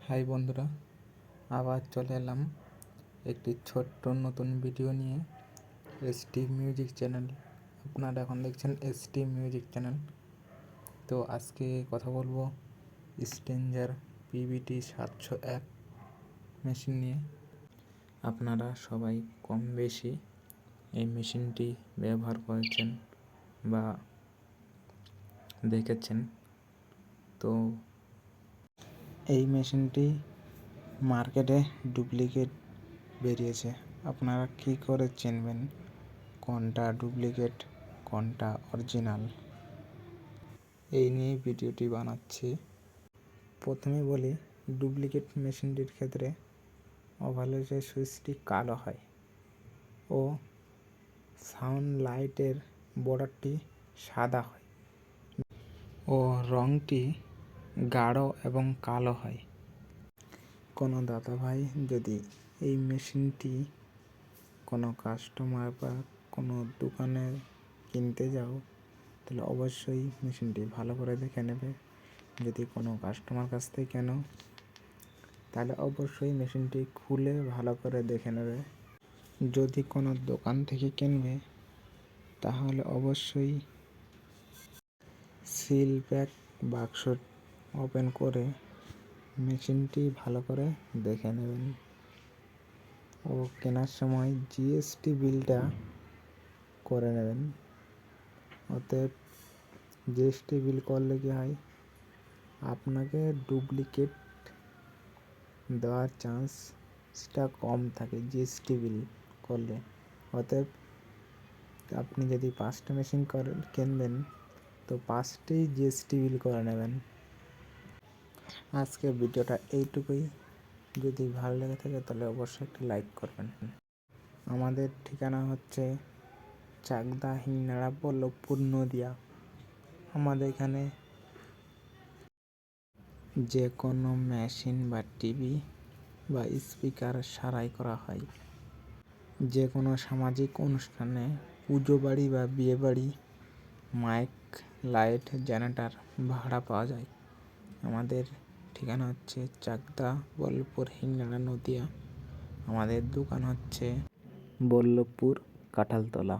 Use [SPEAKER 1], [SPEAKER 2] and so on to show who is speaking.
[SPEAKER 1] High বন্ধুরা, আবার চলে এলাম একটি ছোট্ট নতুন ভিডিও নিয়ে। এসটি মিউজিক চ্যানেল, আপনারা এখন দেখছেন এসটি মিউজিক চ্যানেল। তো আজকে কথা বলবো স্ট্রেঞ্জার পিভিটি 701 মেশিন নিয়ে। আপনারা সবাই কম বেশি এই মেশিনটি ব্যবহার করেছেন বা দেখেছেন। তো এই মেশিনটি মার্কেটে ডুপ্লিকেট বেরিয়েছে। আপনারা কী করে চিনবেন কোনটা ডুপ্লিকেট কোনটা অরিজিনাল, এই নিয়ে ভিডিওটি বানাচ্ছি। প্রথমে বলি, ডুপ্লিকেট মেশিনটির ক্ষেত্রে ওভারলোডের সুইচটি কালো হয় ও সাউন্ড লাইটের বর্ডারটি সাদা হয় ও রঙটি গাঢ় এবং কালো হয়। কোনো দাদাভাই যদি এই মেশিনটি কোনো কাস্টমার বা কোনো দোকানে কিনতে যাও, তাহলে অবশ্যই মেশিনটি ভালো করে দেখে নেবে। যদি কোনো কাস্টমার কাছ থেকে কেনো, তাহলে অবশ্যই মেশিনটি খুলে ভালো করে দেখে নেবে। যদি কোনো দোকান থেকে কিনবে, তাহলে অবশ্যই সিল প্যাক বাক্স ওপেন করে মেশিনটি ভালো করে দেখে নেবেন ও কেনার সময় জিএসটি বিলটা করে নেবেন। অতএব জিএসটি বিল করলে কি হয়, আপনাকে ডুপ্লিকেট দেওয়ার চান্সটা কম থাকে জিএসটি বিল করলে। অতএব আপনি যদি 5টা মেশিন কিনবেন, তো 5টেই জিএসটি বিল করে নেবেন। আজকের ভিডিওটা এইটুকুই। যদি ভালো লেগে থাকে তাহলে অবশ্যই একটি লাইক করবেন। আমাদের ঠিকানা হচ্ছে চাকদা, হিংনাড়া, বল্লভপুর, নদিয়া। আমাদের এখানে যে কোনো মেশিন বা টিভি বা স্পিকার সারাই করা হয়। যে কোনো সামাজিক অনুষ্ঠানে, পুজো বাড়ি বা বিয়ে বাড়ি, মাইক, লাইট, জেনারেটর ভাড়া পাওয়া যায়। আমাদের ঠিকানা হচ্ছে চাকদা, বল্লভপুর, হিংনাড়া, নদিয়া। আমাদের দোকান হচ্ছে বল্লভপুর, কাঁঠালতলা।